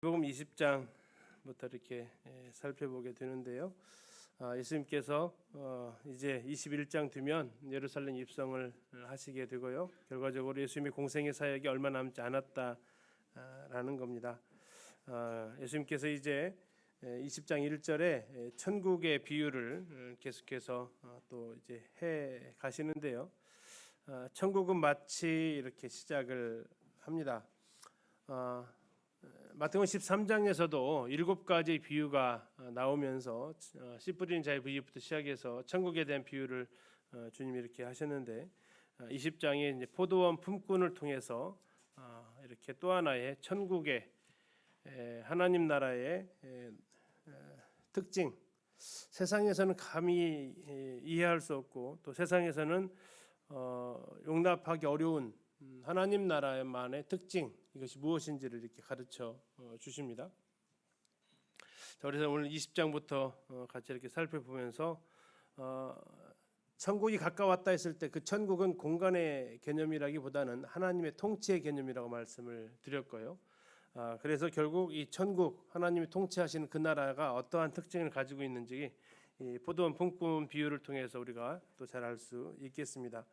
마태복음 20장부터 이렇게 살펴보게 되는데요. 예수님께서 이제 21장 뒤면 예루살렘 입성을 하시게 되고요. 결과적으로 예수님의 공생의 사역이 얼마 남지 않았다라는 겁니다. 예수님께서 이제 20장 1절에 천국의 비유를 계속해서 또 이제 해 가시는데요. 천국은 마치 이렇게 시작을 합니다. 마태복음 13장에서도 7가지 비유가 나오면서 씨 뿌리는 자의 비유부터 시작해서 천국에 대한 비유를 주님이 이렇게 하셨는데 20장에 이제 포도원 품꾼을 통해서 이렇게 또 하나의 천국의 하나님 나라의 특징, 세상에서는 감히 이해할 수 없고 또 세상에서는 용납하기 어려운 하나님 나라만의 특징, 이것이 무엇인지를 이렇게 가르쳐 주십니다. 자, 그래서 오늘 20장부터 같이 이렇게 살펴보면서 천국이 가까웠다 했을 때 그 천국은 공간의 개념이라기보다는 하나님의 통치의 개념이라고 말씀을 드렸고요. 그래서 결국 이 천국, 하나님이 통치하시는 그 나라가 어떠한 특징을 가지고 있는지 이 포도원 품꾼 비유를 통해서 우리가 또 잘 알 수 있겠습니다.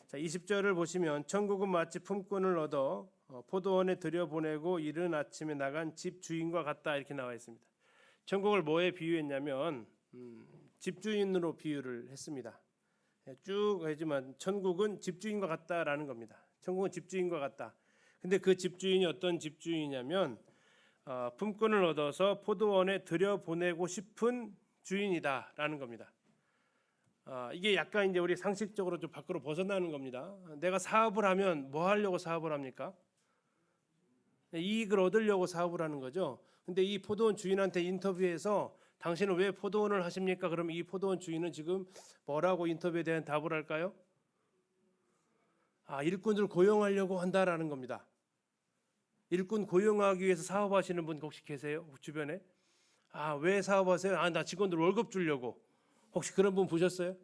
자, 20절을 보시면 천국은 마치 품꾼을 얻어 포도원에 들여보내고 이른 아침에 나간 집 주인과 같다 이렇게 나와 있습니다. 천국을 뭐에 비유했냐면 집주인으로 비유를 했습니다. 쭉 하지만 천국은 집주인과 같다라는 겁니다. 천국은 집주인과 같다. 근데 그 집주인이 어떤 집주인이냐면 품꾼을 얻어서 포도원에 들여보내고 싶은 주인이다라는 겁니다. 이게 약간 이제 우리 상식적으로 좀 밖으로 벗어나는 겁니다. 내가 사업을 하면 뭐 하려고 사업을 합니까? 이익을 얻으려고 사업을 하는 거죠. 근데 이 포도원 주인한테 인터뷰해서 당신은 왜 포도원을 하십니까? 그러면 이 포도원 주인은 지금 뭐라고 인터뷰에 대한 답을 할까요? 일꾼들 고용하려고 한다라는 겁니다. 일꾼 고용하기 위해서 사업하시는 분 혹시 계세요? 주변에? 왜 사업하세요? 나 직원들 월급 주려고. 혹시 그런 분 보셨어요?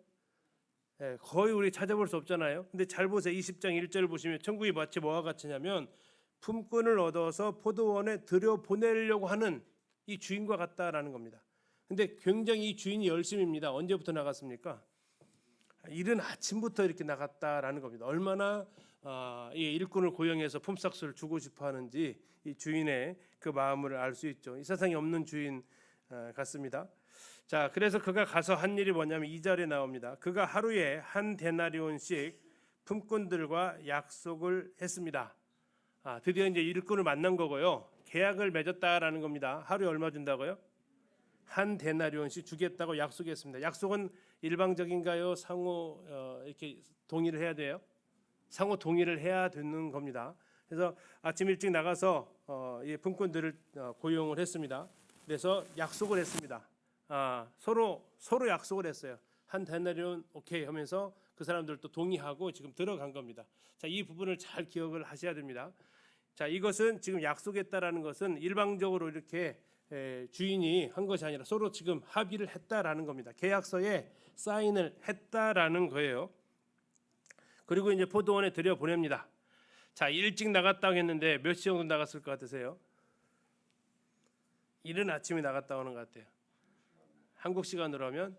거의 우리 찾아볼 수 없잖아요. 근데 잘 보세요. 20장 1절을 보시면 천국이 마치 뭐와 같으냐면 품꾼을 얻어서 포도원에 들여보내려고 하는 이 주인과 같다라는 겁니다. 근데 굉장히 이 주인이 열심입니다. 언제부터 나갔습니까? 이른 아침부터 이렇게 나갔다라는 겁니다. 얼마나 이 일꾼을 고용해서 품삯을 주고 싶어 하는지 이 주인의 그 마음을 알 수 있죠. 이 세상에 없는 주인 같습니다. 자, 그래서 그가 가서 한 일이 뭐냐면 2절에 나옵니다. 그가 하루에 한 데나리온씩 품꾼들과 약속을 했습니다. 드디어 이제 일꾼을 만난 거고요. 계약을 맺었다라는 겁니다. 하루에 얼마 준다고요? 한 데나리온씩 주겠다고 약속했습니다. 약속은 일방적인가요? 상호 이렇게 동의를 해야 돼요? 상호 동의를 해야 되는 겁니다. 그래서 아침 일찍 나가서 이 품꾼들을 고용을 했습니다. 그래서 약속을 했습니다. 서로 약속을 했어요. 한 데나리온 오케이 하면서 그 사람들도 동의하고 지금 들어간 겁니다. 자, 이 부분을 잘 기억을 하셔야 됩니다. 자, 이것은 지금 약속했다라는 것은 일방적으로 이렇게 주인이 한 것이 아니라 서로 지금 합의를 했다라는 겁니다. 계약서에 사인을 했다라는 거예요. 그리고 이제 포도원에 들여보냅니다. 자, 일찍 나갔다고 했는데 몇 시 정도 나갔을 것 같으세요? 이른 아침에 나갔다 오는 것 같아요. 한국 시간으로 하면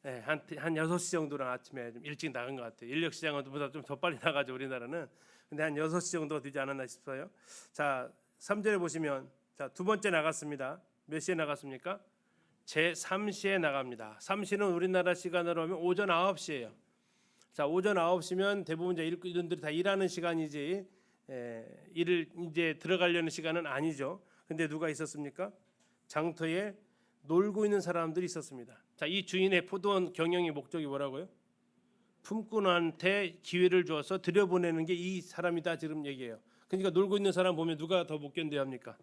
한 6시 정도랑 아침에 좀 일찍 나간 것 같아요. 인력 시장보다 좀 더 빨리 나가죠, 우리나라는. 근데 한 6시 정도가 되지 않았나 싶어요. 자, 3절에 보시면 자, 두 번째 나갔습니다. 몇 시에 나갔습니까? 제3시에 나갑니다. 3시는 우리나라 시간으로 하면 오전 9시예요. 자, 오전 9시면 대부분 이제 일꾼들이 다 일하는 시간이지 일을 이제 들어가려는 시간은 아니죠. 근데 누가 있었습니까? 장터에 놀고 있는 사람들이 있었습니다. 자, 이 주인의 포도원 경영의 목적이 뭐라고요? 품꾼한테 기회를 주어서 들여보내는 게 이 사람이다 지금 얘기해요. 그러니까 놀고 있는 사람 보면 누가 더 못 견뎌 합니까?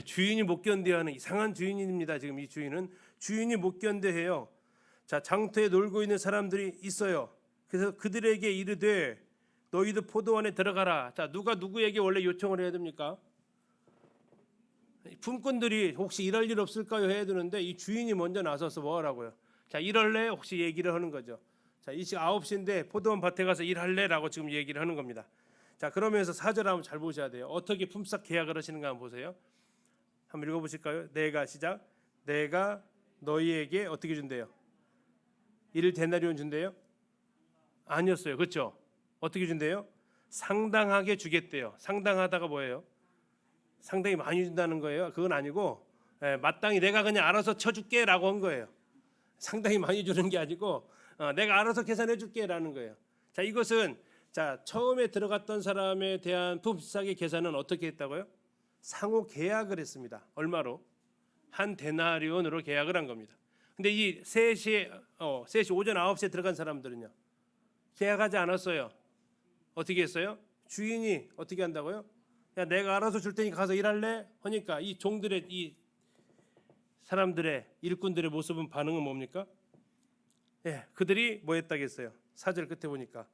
주인이 못 견뎌하는 이상한 주인입니다. 지금 이 주인은 주인이 못 견뎌해요. 자, 장터에 놀고 있는 사람들이 있어요. 그래서 그들에게 이르되 너희도 포도원에 들어가라. 자, 누가 누구에게 원래 요청을 해야 됩니까? 품꾼들이 혹시 일할 일 없을까요? 해야 되는데 이 주인이 먼저 나서서 뭐 하라고요? 자, 일할래? 혹시 얘기를 하는 거죠. 자, 이 시각 9시인데 포도원 밭에 가서 일할래라고 지금 얘기를 하는 겁니다. 자, 그러면서 4절 한번 잘 보셔야 돼요. 어떻게 품삯 계약을 하시는가 한번 보세요. 한번 읽어보실까요? 내가 시작. 내가 너희에게 어떻게 준대요? 1데나리온 준대요? 아니었어요. 그렇죠? 어떻게 준대요? 상당하게 주겠대요. 상당하다가 뭐예요? 상당히 많이 준다는 거예요. 그건 아니고 마땅히 내가 그냥 알아서 쳐줄게라고 한 거예요. 상당히 많이 주는 게 아니고 내가 알아서 계산해 줄게라는 거예요. 자, 이것은 자, 처음에 들어갔던 사람에 대한 품삯의 계산은 어떻게 했다고요? 상호 계약을 했습니다. 얼마로? 1데나리온으로 계약을 한 겁니다. 근데 이 3시 오전 9시에 들어간 사람들은요. 계약하지 않았어요. 어떻게 했어요? 주인이 어떻게 한다고요? 야, 내가 알아서 줄 테니까 가서 일할래? 하니까 이 종들의 이 사람들의 일꾼들의 모습은 반응은 뭡니까? 예, 그들이 뭐 했다겠어요? 4절 끝에 보니까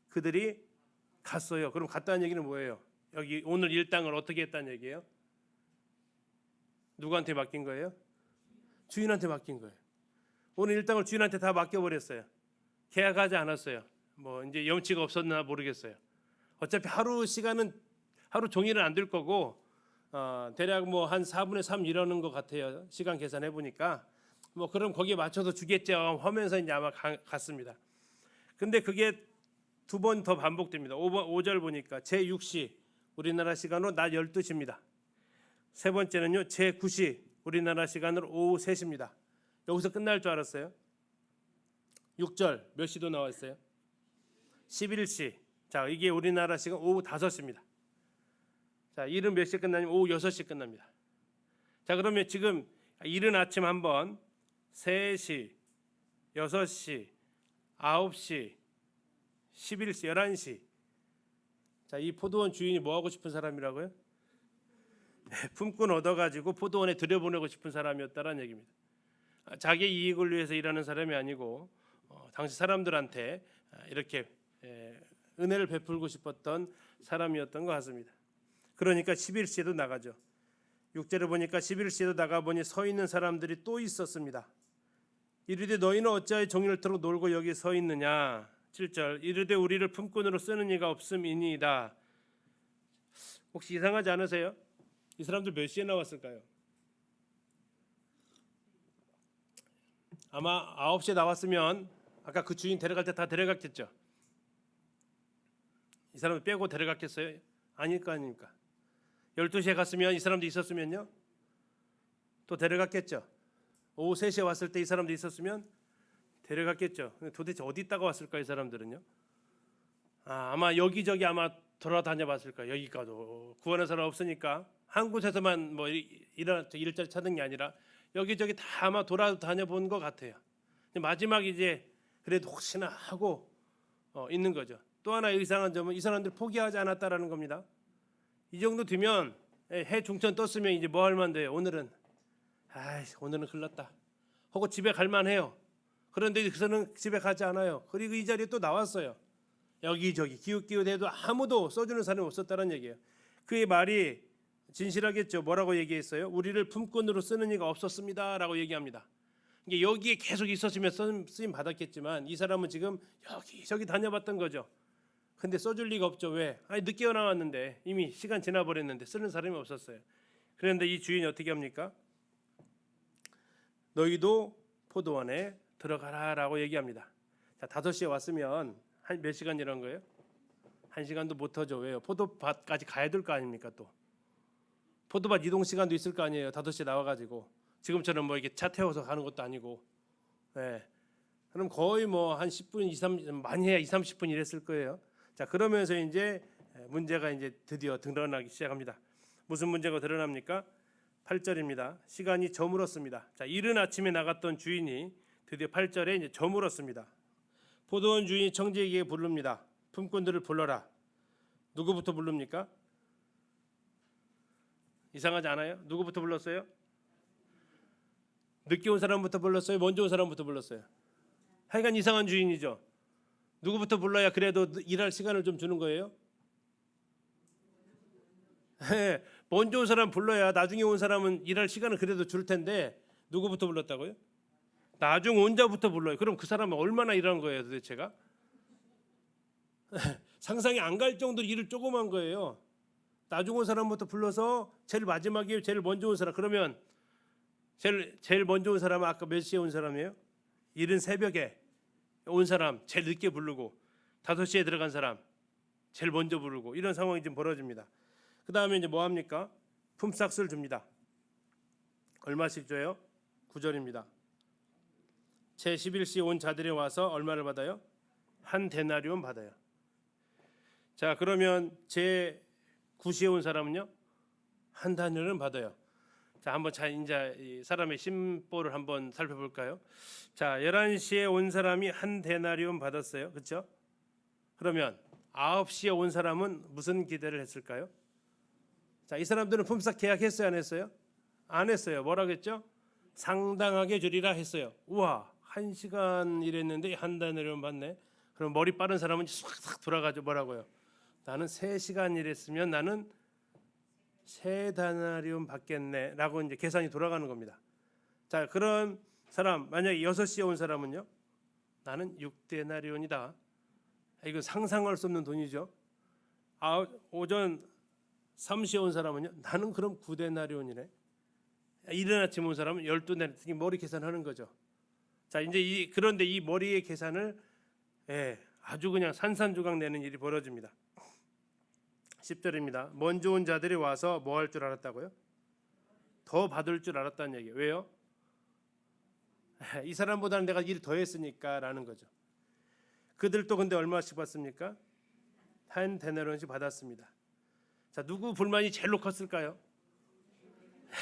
그들이 갔어요. 그럼 갔다는 얘기는 뭐예요? 여기 오늘 일당을 어떻게 했다는 얘기예요? 누구한테 맡긴 거예요? 주인한테 맡긴 거예요. 오늘 일당을 주인한테 다 맡겨버렸어요. 계약하지 않았어요. 뭐 이제 염치가 없었나 모르겠어요. 어차피 하루 종일은 안 될 거고 대략 뭐 한 4분의 3 이러는 것 같아요. 시간 계산해 보니까 뭐 그럼 거기에 맞춰서 주겠죠 하면서 이제 아마 갔습니다. 근데 그게 2번 더 반복됩니다. 5절 보니까 제6시 우리나라 시간으로 낮 12시입니다. 세 번째는요 제9시 우리나라 시간으로 오후 3시입니다. 여기서 끝날 줄 알았어요. 6절 몇 시도 나와 있어요? 11시. 자, 이게 우리나라 시간 오후 5시입니다. 자, 일은 몇 시에 끝나냐면 오후 6시에 끝납니다. 자, 그러면 지금 이른 아침 한번 3시, 6시, 9시, 11시, 11시. 자, 이 포도원 주인이 뭐 하고 싶은 사람이라고요? 품꾼 얻어가지고 포도원에 들여보내고 싶은 사람이었다라는 얘기입니다. 자기 이익을 위해서 일하는 사람이 아니고 당시 사람들한테 이렇게 은혜를 베풀고 싶었던 사람이었던 것 같습니다. 그러니까 11시에도 나가죠. 6절에 보니까 11시에도 나가보니 서 있는 사람들이 또 있었습니다. 이르되 너희는 어찌하여 종일토록 놀고 여기 서 있느냐. 7절 이르되 우리를 품꾼으로 쓰는 이가 없음이니이다. 혹시 이상하지 않으세요? 이 사람들 몇 시에 나왔을까요? 아마 9시에 나왔으면 아까 그 주인 데려갈 때 다 데려갔겠죠. 이 사람을 빼고 데려갔겠어요? 아닐 거 아닙니까? 12시에 갔으면 이 사람도 있었으면요 또 데려갔겠죠. 오후 3시에 왔을 때 이 사람도 있었으면 데려갔겠죠. 도대체 어디 있다가 왔을까 이 사람들은요? 아마 여기저기 아마 돌아다녀 봤을 거예요. 여기가도 구하는 사람 없으니까 한 곳에서만 뭐 일자리 찾는 게 아니라 여기저기 다 아마 돌아다녀 본 것 같아요. 마지막 이제 그래도 혹시나 하고 있는 거죠. 또 하나 이상한 점은 이 사람들 포기하지 않았다라는 겁니다. 이 정도 되면 해 중천 떴으면 이제 뭐 할 만돼요. 오늘은 흘렀다 하고 집에 갈 만해요. 그런데 그서는 집에 가지 않아요. 그리고 이 자리에 또 나왔어요. 여기저기 기웃기웃해도 아무도 써주는 사람이 없었다는 얘기예요. 그의 말이 진실하겠죠. 뭐라고 얘기했어요? 우리를 품꾼으로 쓰는 이가 없었습니다라고 얘기합니다. 여기에 계속 있었으면 쓰임 받았겠지만 이 사람은 지금 여기저기 다녀봤던 거죠. 근데 써줄 리가 없죠. 왜? 늦게 나왔는데 이미 시간 지나버렸는데 쓰는 사람이 없었어요. 그런데 이 주인이 어떻게 합니까? 너희도 포도원에 들어가라라고 얘기합니다. 자, 5시에 왔으면 한 몇 시간 일한 거예요? 1시간도 못 하죠. 왜요? 포도밭까지 가야 될 거 아닙니까? 또 포도밭 이동 시간도 있을 거 아니에요. 5시에 나와가지고 지금처럼 뭐 이렇게 차 태워서 가는 것도 아니고, 그럼 거의 뭐 한 10분, 20, 많이 해야 20, 30분 일했을 거예요. 자, 그러면서 이제 문제가 이제 드디어 드러나기 시작합니다. 무슨 문제가 드러납니까? 8절입니다. 시간이 저물었습니다. 자, 이른 아침에 나갔던 주인이 드디어 8절에 이제 저물었습니다. 포도원 주인이 청지에게 부릅니다. 품꾼들을 불러라. 누구부터 부릅니까? 이상하지 않아요? 누구부터 불렀어요? 늦게 온 사람부터 불렀어요? 먼저 온 사람부터 불렀어요? 하여간 이상한 주인이죠. 누구부터 불러야 그래도 일할 시간을 좀 주는 거예요? 먼저 온 사람 불러야 나중에 온 사람은 일할 시간을 그래도 줄 텐데 누구부터 불렀다고요? 나중 온 자부터 불러요. 그럼 그 사람은 얼마나 일한 거예요 도대체가? 상상이 안 갈 정도로 일을 조그만 거예요. 나중 온 사람부터 불러서 제일 마지막에 제일 먼저 온 사람, 그러면 제일 먼저 온 사람은 아까 몇 시에 온 사람이에요? 이른 새벽에 온 사람 제일 늦게 부르고 5시에 들어간 사람 제일 먼저 부르고, 이런 상황이 지금 벌어집니다. 그 다음에 이제 뭐 합니까? 품삯을 줍니다. 얼마씩 줘요? 9절입니다. 제 11시에 온 자들이 와서 얼마를 받아요? 한 데나리온 받아요. 자, 그러면 제 9시에 온 사람은요? 한 데나리온 받아요. 자, 한번 이제 이 사람의 심보를 한번 살펴볼까요? 자, 11시에 온 사람이 한 데나리온 받았어요. 그렇죠? 그러면 9시에 온 사람은 무슨 기대를 했을까요? 자, 이 사람들은 품삯 계약했어요, 안 했어요? 안 했어요. 뭐라고 했죠? 상당하게 주리라 했어요. 우와, 1시간 일했는데 한 데나리온 받네. 그럼 머리 빠른 사람은 싹싹 돌아가죠. 뭐라고요? 나는 3시간 일했으면 나는 3데나리온 받겠네 라고 이제 계산이 돌아가는 겁니다. 자, 그런 사람 만약에 6시에 온 사람은요, 나는 6데나리온이다. 이거 상상할 수 없는 돈이죠. 오전 3시에 온 사람은요, 나는 그럼 9데나리온이네. 이른 아침 온 사람은 12데나리온. 머리 계산하는 거죠. 자, 이제 그런데 이 머리의 계산을 아주 그냥 산산조각 내는 일이 벌어집니다. 10절입니다. 먼저 온 자들이 와서 뭐 할 줄 알았다고요? 더 받을 줄 알았다는 얘기예요. 왜요? 이 사람보다는 내가 일 더 했으니까 라는 거죠. 그들도 근데 얼마씩 받습니까? 한 데나리온씩 받았습니다. 자, 누구 불만이 제일로 컸을까요?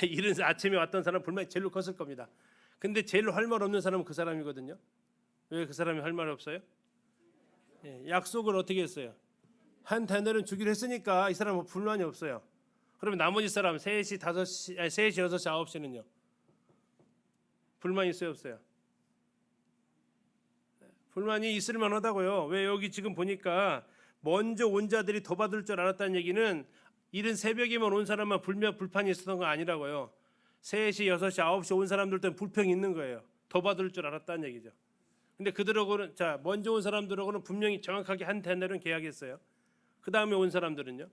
이른 아침에 왔던 사람 불만이 제일로 컸을 겁니다. 근데 제일 할 말 없는 사람은 그 사람이거든요. 왜 그 사람이 할 말 없어요? 약속을 어떻게 했어요? 한 데나리온 주기로 했으니까 이 사람은 불만이 없어요. 그러면 나머지 사람 3시, 5시, 3시, 6시, 9시는요? 불만이 있어요, 없어요? 불만이 있을 만하다고요. 왜? 여기 지금 보니까 먼저 온 자들이 더 받을 줄 알았다는 얘기는 이른 새벽에만 온 사람만 불판이 있었던 거 아니라고요. 3시, 6시, 9시 온 사람들도 불평이 있는 거예요. 더 받을 줄 알았다는 얘기죠. 근데 그들하고는, 자, 먼저 온 사람들하고는 분명히 정확하게 한 데나리온 계약했어요. 그 다음에 온 사람들은요,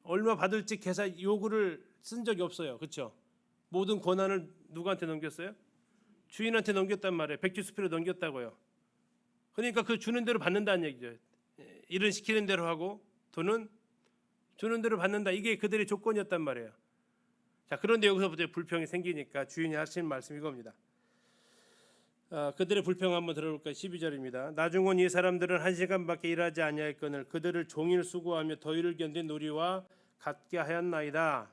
얼마 받을지 계산 요구를 쓴 적이 없어요. 그렇죠? 모든 권한을 누구한테 넘겼어요? 주인한테 넘겼단 말이에요. 백지수표로 넘겼다고요. 그러니까 그 주는 대로 받는다는 얘기죠. 일은 시키는 대로 하고 돈은 주는 대로 받는다. 이게 그들의 조건이었단 말이에요. 자, 그런데 여기서부터 불평이 생기니까 주인이 하시는 말씀이 이겁니다. 그들의 불평 한번 들어볼까요? 12절입니다. 나중 온 이 사람들은 1시간밖에 일하지 아니하였거늘 그들을 종일 수고하며 더위를 견딘 우리와 같게 하였나이다.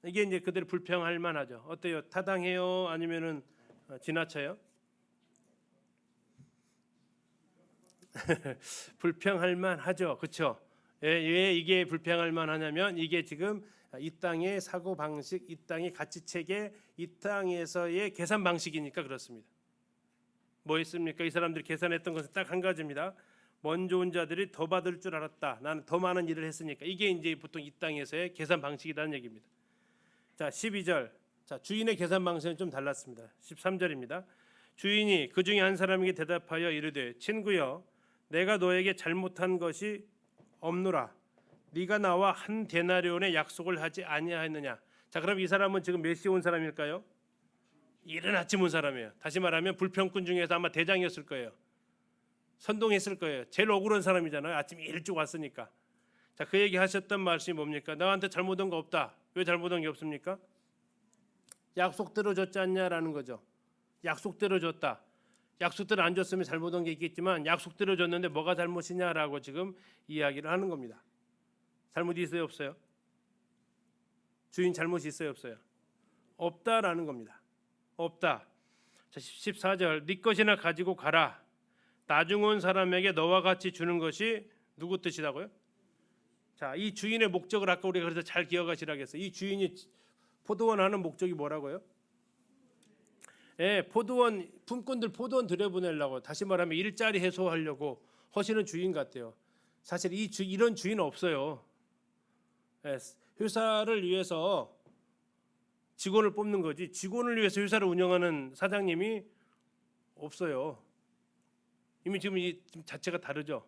이게 이제 그들의 불평할 만하죠. 어때요? 타당해요? 아니면은 지나쳐요? 불평할 만하죠. 그렇죠? 왜 이게 불평할 만하냐면 이게 지금 이 땅의 사고 방식, 이 땅의 가치 체계, 이 땅에서의 계산 방식이니까 그렇습니다. 뭐 있습니까? 이 사람들이 계산했던 것은 딱 한 가지입니다. 먼저 온 자들이 더 받을 줄 알았다. 나는 더 많은 일을 했으니까. 이게 이제 보통 이 땅에서의 계산 방식이라는 얘기입니다. 자, 12절. 자, 주인의 계산 방식은 좀 달랐습니다. 13절입니다. 주인이 그 중에 한 사람에게 대답하여 이르되 친구여 내가 너에게 잘못한 것이 없노라. 네가 나와 한 데나리온의 약속을 하지 아니하였느냐. 자, 그럼 이 사람은 지금 몇 시에 온 사람일까요? 이른 아침 온 사람이에요. 다시 말하면 불평꾼 중에서 아마 대장이었을 거예요. 선동했을 거예요. 제일 억울한 사람이잖아요. 아침에 일찍 왔으니까. 자, 그 얘기 하셨던 말씀이 뭡니까? 나한테 잘못한 거 없다. 왜 잘못한 게 없습니까? 약속대로 줬지 않냐라는 거죠. 약속대로 줬다. 약속대로 안 줬으면 잘못한 게 있겠지만 약속대로 줬는데 뭐가 잘못이냐라고 지금 이야기를 하는 겁니다. 잘못이 있어요, 없어요? 주인 잘못이 있어요, 없어요? 없다라는 겁니다. 없다. 자, 14절. 네 것이나 가지고 가라. 나중 온 사람에게 너와 같이 주는 것이 누구 뜻이라고요? 자, 이 주인의 목적을 아까 우리가 그래서 잘 기억하시라겠어요. 이 주인이 포도원 하는 목적이 뭐라고요? 포도원 품꾼들 포도원 들여보내려고, 다시 말하면 일자리 해소하려고 하시는 주인 같아요. 사실 이런 주인은 없어요. 회사를 위해서 직원을 뽑는 거지 직원을 위해서 회사를 운영하는 사장님이 없어요. 이미 지금 이 자체가 다르죠.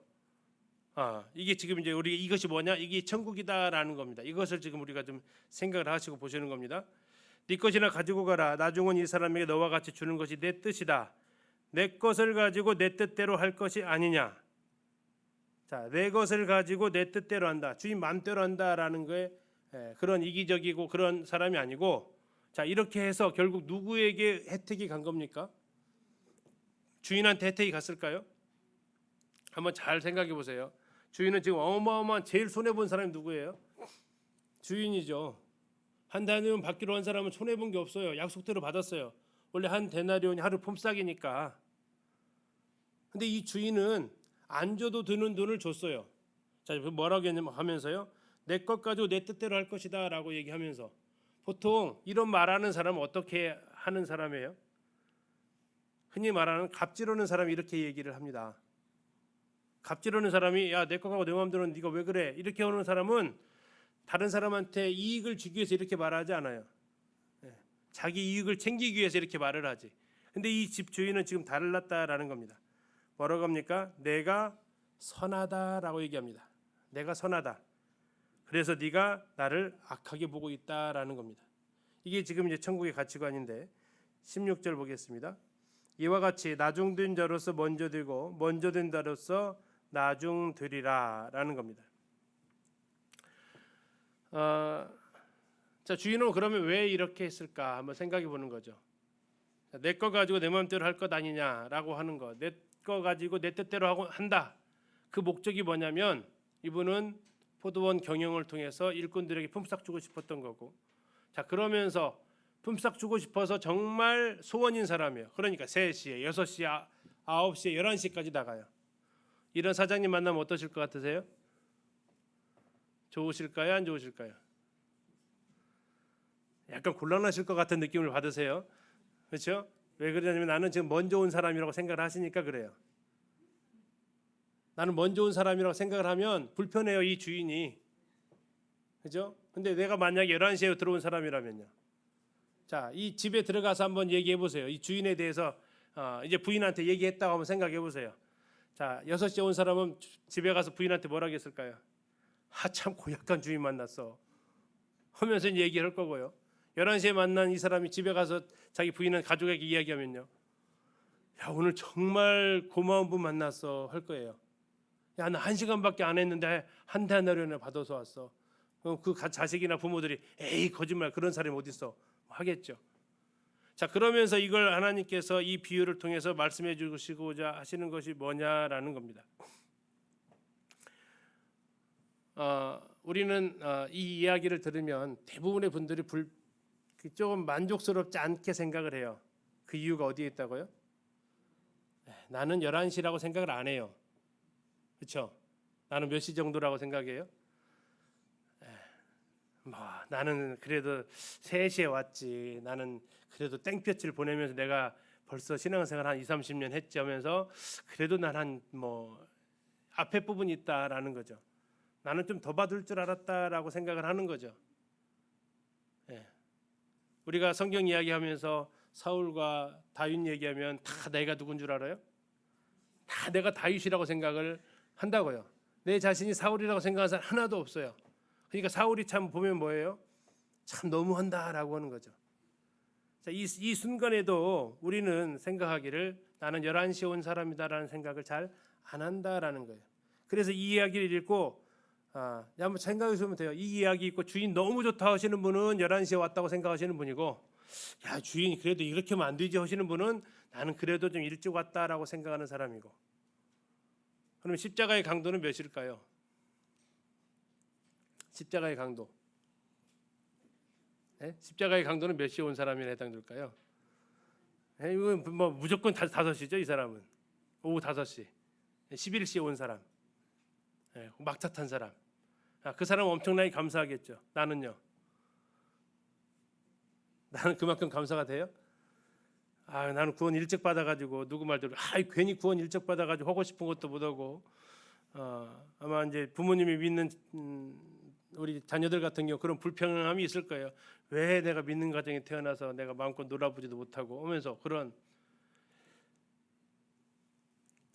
이게 지금 이제 우리 이것이 뭐냐? 이게 천국이다라는 겁니다. 이것을 지금 우리가 좀 생각을 하시고 보시는 겁니다. 네 것이나 가지고 가라. 나중은 이 사람에게 너와 같이 주는 것이 내 뜻이다. 내 것을 가지고 내 뜻대로 할 것이 아니냐. 자, 내 것을 가지고 내 뜻대로 한다. 주인 마음대로 한다라는 거에 그런 이기적이고 그런 사람이 아니고, 자, 이렇게 해서 결국 누구에게 혜택이 간 겁니까? 주인한테 혜택이 갔을까요? 한번 잘 생각해 보세요. 주인은 지금 어마어마한 제일 손해 본 사람이 누구예요? 주인이죠. 한 데나리온 받기로 한 사람은 손해 본 게 없어요. 약속대로 받았어요. 원래 한 데나리온이 하루 폼싸기니까. 근데 이 주인은 안 줘도 드는 돈을 줬어요. 자, 뭐라고 하면서요? 내 것 가지고 내 뜻대로 할 것이다라고 얘기하면서, 보통 이런 말하는 사람은 어떻게 하는 사람이에요? 흔히 말하는 갑질하는 사람이 이렇게 얘기를 합니다. 갑질하는 사람이 야, 내 거 갖고 내 마음대로는 네가 왜 그래? 이렇게 하는 사람은 다른 사람한테 이익을 주기 위해서 이렇게 말하지 않아요. 자기 이익을 챙기기 위해서 이렇게 말을 하지. 근데 이 집 주인은 지금 달랐다라는 겁니다. 뭐라고 합니까? 내가 선하다라고 얘기합니다. 내가 선하다. 그래서 네가 나를 악하게 보고 있다라는 겁니다. 이게 지금 이제 천국의 가치관인데 16절 보겠습니다. 이와 같이 나중된 자로서 먼저 되고 먼저 된 자로서 나중 되리라라는 겁니다. 자, 주인은 그러면 왜 이렇게 했을까 한번 생각해 보는 거죠. 내 거 가지고 내 마음대로 할 것 아니냐라고 하는 거. 내 거 가지고 내 뜻대로 한다. 그 목적이 뭐냐면 이분은 포도원 경영을 통해서 일꾼들에게 품삯 주고 싶었던 거고, 자, 그러면서 품삯 주고 싶어서 정말 소원인 사람이에요. 그러니까 3시에, 6시에, 9시에, 11시까지 나가요. 이런 사장님 만나면 어떠실 것 같으세요? 좋으실까요? 안 좋으실까요? 약간 곤란하실 것 같은 느낌을 받으세요. 그렇죠? 왜 그러냐면 나는 지금 먼저 온 사람이라고 생각을 하시니까 그래요. 나는 먼저 온 사람이라고 생각을 하면 불편해요, 이 주인이. 그죠? 근데 내가 만약에 11시에 들어온 사람이라면요. 자, 이 집에 들어가서 한번 얘기해 보세요. 이 주인에 대해서 이제 부인한테 얘기했다고 한번 생각해 보세요. 자, 6시에 온 사람은 집에 가서 부인한테 뭐라고 했을까요? 참 고약한 주인 만났어 하면서 얘기를 할 거고요. 11시에 만난 이 사람이 집에 가서 자기 부인은 가족에게 이야기하면요, 야, 오늘 정말 고마운 분 만났어 할 거예요. 야, 나 1시간밖에 안 했는데 한 달러를 받아서 왔어. 그 자식이나 부모들이 에이 거짓말, 그런 사람이 어디 있어 하겠죠. 자, 그러면서 이걸 하나님께서 이 비유를 통해서 말씀해 주시고자 하시는 것이 뭐냐라는 겁니다. 우리는 이 이야기를 들으면 대부분의 분들이 조금 만족스럽지 않게 생각을 해요. 그 이유가 어디에 있다고요? 나는 11시라고 생각을 안 해요. 그렇죠? 나는 몇 시 정도라고 생각해요? 나는 그래도 3시에 왔지. 나는 그래도 땡볕을 보내면서 내가 벌써 신앙생활 한 20-30년 했지 하면서 그래도 난 한 앞에 부분이 있다라는 거죠. 나는 좀 더 받을 줄 알았다라고 생각을 하는 거죠. 우리가 성경 이야기하면서 사울과 다윗 얘기하면 다 내가 누군 줄 알아요? 다 내가 다윗이라고 생각을 한다고요. 내 자신이 사울이라고 생각하는 사람 하나도 없어요. 그러니까 사울이 참 보면 뭐예요? 참 너무한다라고 하는 거죠. 자, 이 순간에도 우리는 생각하기를 나는 11시에 온 사람이다라는 생각을 잘 안 한다라는 거예요. 그래서 이 이야기를 읽고 한번 생각해 보면 돼요. 이 이야기 읽고 주인 너무 좋다 하시는 분은 11시에 왔다고 생각하시는 분이고, 야, 주인이 그래도 이렇게 하면 안 되지 하시는 분은 나는 그래도 좀 일찍 왔다라고 생각하는 사람이고. 그럼 십자가의 강도는 몇일까요? 십자가의 강도. 십자가의 강도는 몇 시에 온 사람이 해당될까요? 이건 뭐 무조건 5시죠. 이 사람은 오후 5시, 11시에 온 사람, 막차 탄 사람. 그 사람 엄청나게 감사하겠죠. 나는요. 나는 그만큼 감사가 돼요? 나는 구원 일찍 받아가지고 누구 말대로 괜히 구원 일찍 받아가지고 하고 싶은 것도 못하고, 아마 이제 부모님이 믿는 우리 자녀들 같은 경우 그런 불평함이 있을 거예요. 왜 내가 믿는 가정에 태어나서 내가 마음껏 놀아보지도 못하고 하면서 그런.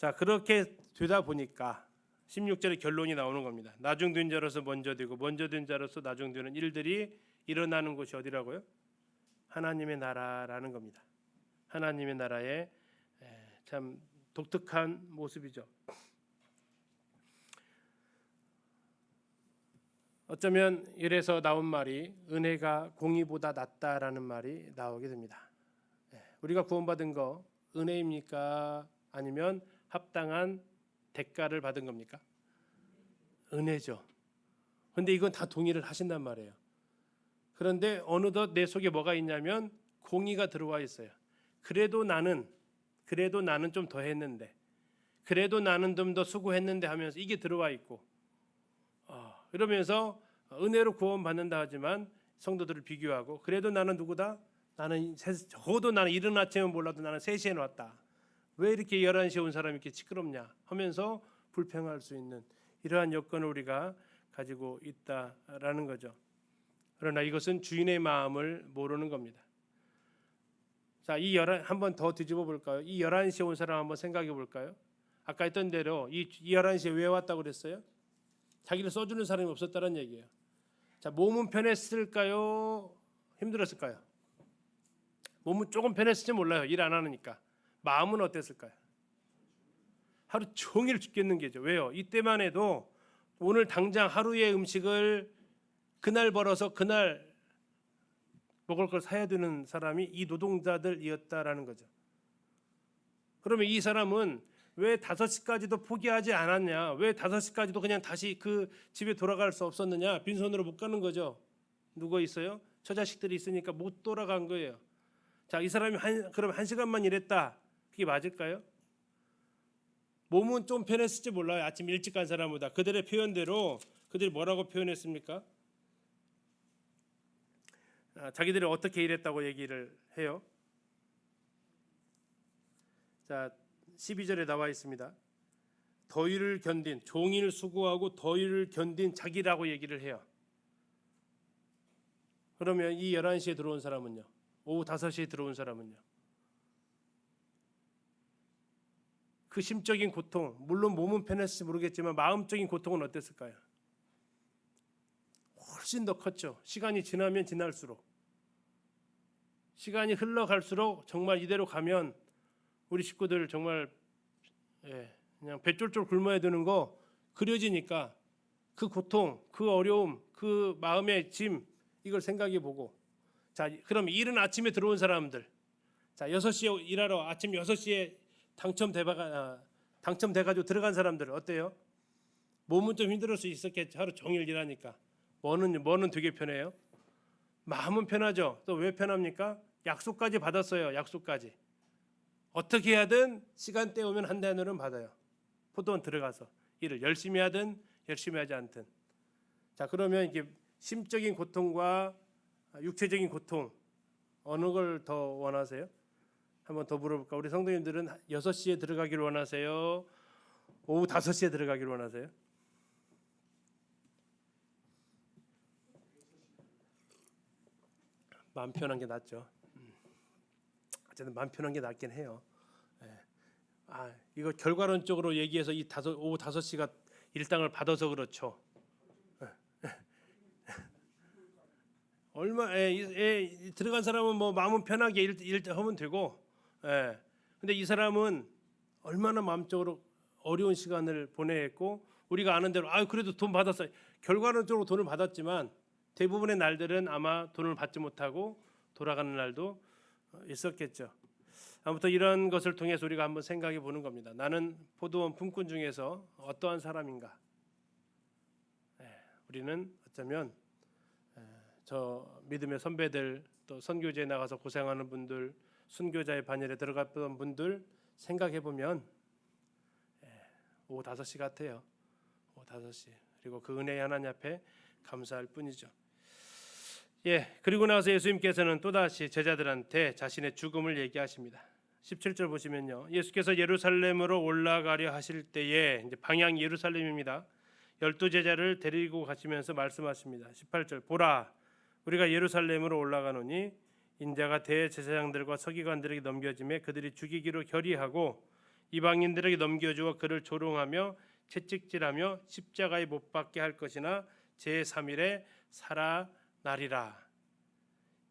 자, 그렇게 되다 보니까 16절에 결론이 나오는 겁니다. 나중된 자로서 먼저 되고 먼저 된 자로서 나중되는 일들이 일어나는 곳이 어디라고요? 하나님의 나라라는 겁니다. 하나님의 나라의 참 독특한 모습이죠. 어쩌면 이래서 나온 말이 은혜가 공의보다 낫다라는 말이 나오게 됩니다. 우리가 구원받은 거 은혜입니까? 아니면 합당한 대가를 받은 겁니까? 은혜죠. 그런데 이건 다 동의를 하신단 말이에요. 그런데 어느덧 내 속에 뭐가 있냐면 공의가 들어와 있어요. 그래도 나는 좀 더 했는데, 그래도 나는 좀 더 수고했는데 하면서 이게 들어와 있고, 이러면서 은혜로 구원받는다 하지만 성도들을 비교하고, 그래도 나는 누구다? 적어도 나는 이른 아침은 몰라도 나는 3시에 왔다. 왜 이렇게 11시에 온 사람이 이렇게 시끄럽냐 하면서 불평할 수 있는 이러한 여건을 우리가 가지고 있다라는 거죠. 그러나 이것은 주인의 마음을 모르는 겁니다. 자, 한번 더 뒤집어 볼까요? 이 11시에 온 사람 한번 생각해 볼까요? 아까 했던 대로 이 11시에 왜 왔다고 그랬어요? 자기를 써주는 사람이 없었다는 얘기예요. 자, 몸은 편했을까요? 힘들었을까요? 몸은 조금 편했을지 몰라요. 일 안 하니까. 마음은 어땠을까요? 하루 종일 죽겠는 게죠. 왜요? 이때만 해도 오늘 당장 하루의 음식을 그날 벌어서 그날 먹을 걸 사야 되는 사람이 이 노동자들이었다라는 거죠. 그러면 이 사람은 왜 5시까지도 포기하지 않았냐? 왜 5시까지도 그냥 다시 그 집에 돌아갈 수 없었느냐? 빈손으로 못 가는 거죠. 누구 있어요? 처자식들이 있으니까 못 돌아간 거예요. 자, 이 사람이 그럼 1시간만 일했다. 그게 맞을까요? 몸은 좀 편했을지 몰라요. 아침 일찍 간 사람보다. 그들의 표현대로 그들이 뭐라고 표현했습니까? 자기들이 어떻게 일했다고 얘기를 해요? 자, 12절에 나와 있습니다. 더위를 견딘, 종일 수고하고 더위를 견딘 자기라고 얘기를 해요. 그러면 이 11시에 들어온 사람은요? 오후 5시에 들어온 사람은요? 그 심적인 고통, 물론 몸은 편했을지 모르겠지만 마음적인 고통은 어땠을까요? 훨씬 더 컸죠. 시간이 지나면 지날수록, 시간이 흘러갈수록 정말 이대로 가면 우리 식구들 정말 그냥 배 쫄쫄 굶어야 되는 거 그려지니까 그 고통, 그 어려움, 그 마음의 짐 이걸 생각해 보고, 자, 그럼 이른 아침에 들어온 사람들, 자, 6시에 일하러 아침 6시에 당첨돼가지고 들어간 사람들 어때요? 몸은 좀 힘들 수 있었겠죠. 하루 종일 일하니까. 뭐는 되게 편해요? 마음은 편하죠. 또 왜 편합니까? 약속까지 받았어요. 약속까지. 어떻게 하든 시간 때우면 한 달은 받아요. 포도원 들어가서 일을 열심히 하든 열심히 하지 않든. 자, 그러면 이게 심적인 고통과 육체적인 고통 어느 걸 더 원하세요? 한번 더 물어볼까? 우리 성도님들은 6시에 들어가기를 원하세요? 오후 5시에 들어가기를 원하세요? 마음 편한 게 낫죠. 어쨌든 마음 편한 게 낫긴 해요. 이거 결과론적으로 얘기해서 오후 5시가 일당을 받아서 그렇죠. 들어간 사람은 뭐 마음은 편하게 일하면 되고, 근데 이 사람은 얼마나 마음적으로 어려운 시간을 보냈고, 우리가 아는 대로 그래도 돈 받았어요. 결과론적으로 돈을 받았지만 대부분의 날들은 아마 돈을 받지 못하고 돌아가는 날도 있었겠죠. 아무튼 이런 것을 통해서 우리가 한번 생각해 보는 겁니다. 나는 포도원 품꾼 중에서 어떠한 사람인가? 우리는 어쩌면 저 믿음의 선배들, 또 선교제에 나가서 고생하는 분들, 순교자의 반열에 들어갔던 분들 생각해 보면 오후 5시 같아요. 오후 5시. 그리고 그 은혜의 하나님 앞에 감사할 뿐이죠. 그리고 나서 예수님께서는 또다시 제자들한테 자신의 죽음을 얘기하십니다. 17절 보시면요. 예수께서 예루살렘으로 올라가려 하실 때에, 이제 방향 예루살렘입니다. 12제자를 데리고 가시면서 말씀하십니다. 18절, 보라, 우리가 예루살렘으로 올라가노니 인자가 대제사장들과 서기관들에게 넘겨짐에 그들이 죽이기로 결의하고 이방인들에게 넘겨주어 그를 조롱하며 채찍질하며 십자가에 못 박게 할 것이나 제3일에 살아나리라.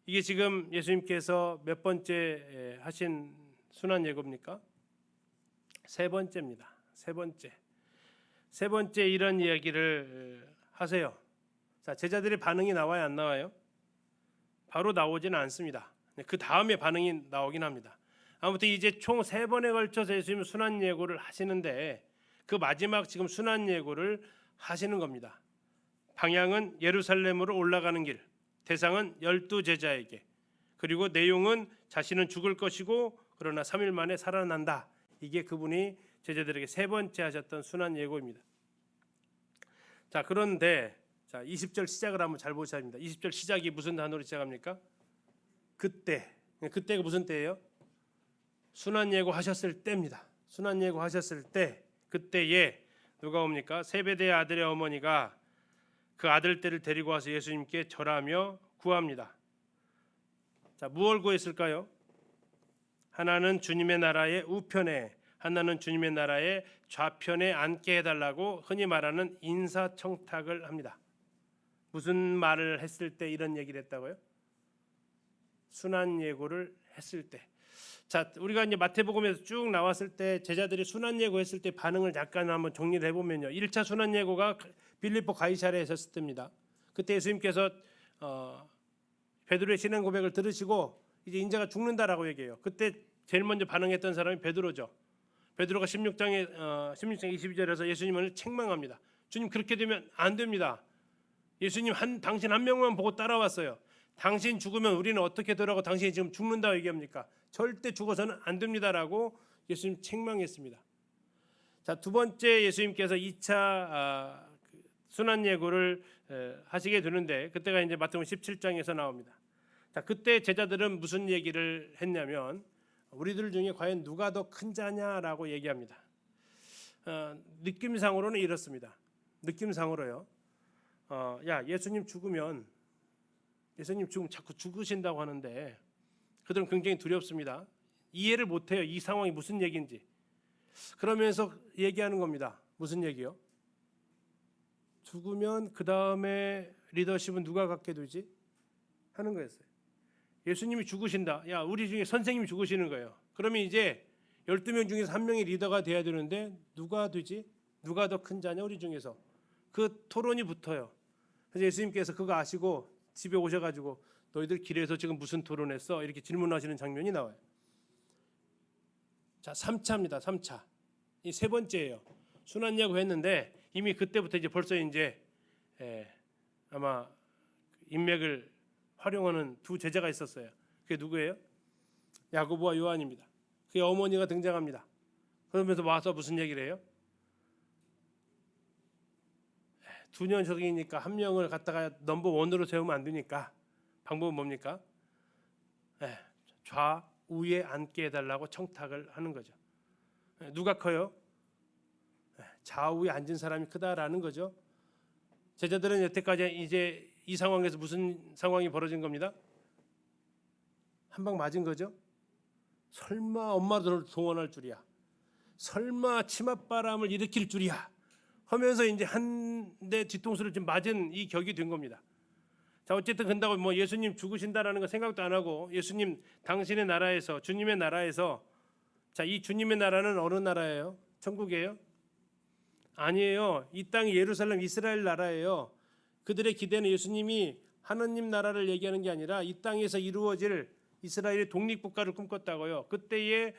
이게 지금 예수님께서 몇 번째 하신 순환 예고입니까? 세 번째입니다. 세 번째 이런 이야기를 하세요. 자, 제자들의 반응이 나와요, 안 나와요? 바로 나오지는 않습니다. 그 다음에 반응이 나오긴 합니다. 아무튼 이제 총 3번에 걸쳐서 예수님 순환 예고를 하시는데 그 마지막 지금 순환 예고를 하시는 겁니다. 방향은 예루살렘으로 올라가는 길, 대상은 12제자에게, 그리고 내용은 자신은 죽을 것이고 그러나 3일 만에 살아난다. 이게 그분이 제자들에게 세 번째 하셨던 순환 예고입니다. 자, 그런데 자, 20절 시작을 한번 잘 보셔야 합니다. 20절 시작이 무슨 단어로 시작합니까? 그때. 그때가 무슨 때예요? 순환 예고 하셨을 때입니다. 순환 예고 하셨을 때, 그때에 누가 옵니까? 세베대의 아들의 어머니가 그 아들들을 데리고 와서 예수님께 절하며 구합니다. 자, 무엇을 구했을까요? 하나는 주님의 나라의 우편에, 하나는 주님의 나라의 좌편에 앉게 해달라고 흔히 말하는 인사청탁을 합니다. 무슨 말을 했을 때 이런 얘기를 했다고요? 순환 예고를 했을 때. 자, 우리가 이제 마태복음에서 쭉 나왔을 때 제자들이 순환 예고했을 때 반응을 잠깐 한번 정리를 해보면요. 1차 순환 예고가 빌립보 가이사랴에 있었을 때입니다. 그때 예수님께서 베드로의 신앙 고백을 들으시고 이제 인자가 죽는다라고 얘기해요. 그때 제일 먼저 반응했던 사람이 베드로죠. 베드로가 16장 22절에서 예수님을 책망합니다. 주님, 그렇게 되면 안 됩니다. 예수님 당신 한 명만 보고 따라왔어요. 당신 죽으면 우리는 어떻게 되라고 당신이 지금 죽는다고 얘기합니까? 절대 죽어서는 안 됩니다라고 예수님 책망했습니다. 자, 두 번째 예수님께서 2차 순환 예고를 하시게 되는데 그때가 이제 마태복음 17장에서 나옵니다. 자, 그때 제자들은 무슨 얘기를 했냐면 우리들 중에 과연 누가 더 큰 자냐라고 얘기합니다. 느낌상으로는 이렇습니다. 느낌상으로요. 야, 예수님 죽으면 자꾸 죽으신다고 하는데 그들은 굉장히 두렵습니다. 이해를 못해요. 이 상황이 무슨 얘기인지. 그러면서 얘기하는 겁니다. 무슨 얘기요? 죽으면 그 다음에 리더십은 누가 갖게 되지? 하는 거였어요. 예수님이 죽으신다. 야, 우리 중에 선생님이 죽으시는 거예요. 그러면 이제 12명 중에서 한 명이 리더가 돼야 되는데 누가 되지? 누가 더 큰 자냐 우리 중에서? 그 토론이 붙어요. 그래서 예수님께서 그거 아시고 집에 오셔가지고 너희들 길에서 지금 무슨 토론했어? 이렇게 질문하시는 장면이 나와요. 자, 3차입니다. 3차. 이 세 번째예요. 순환 예고 했는데 이미 그때부터 이제 벌써 이제 아마 인맥을 활용하는 두 제자가 있었어요. 그게 누구예요? 야고보와 요한입니다. 그의 어머니가 등장합니다. 그러면서 와서 무슨 얘기를 해요? 두 녀석이니까 한 명을 갖다가 넘버 원으로 세우면 안 되니까 방법은 뭡니까? 좌우에 앉게 해달라고 청탁을 하는 거죠. 누가 커요? 좌우에 앉은 사람이 크다라는 거죠. 제자들은 여태까지 이제 이 상황에서 무슨 상황이 벌어진 겁니다? 한 방 맞은 거죠. 설마 엄마를 동원할 줄이야. 설마 치맛바람을 일으킬 줄이야. 하면서 이제 한 대 뒤통수를 좀 맞은 이 격이 된 겁니다. 자, 어쨌든 근다고 뭐 예수님 죽으신다라는 거 생각도 안 하고 예수님 당신의 나라에서 주님의 나라에서 자, 이 주님의 나라는 어느 나라예요? 천국이에요? 아니에요. 이 땅이 예루살렘 이스라엘 나라예요. 그들의 기대는 예수님이 하느님 나라를 얘기하는 게 아니라 이 땅에서 이루어질 이스라엘의 독립국가를 꿈꿨다고요. 그때에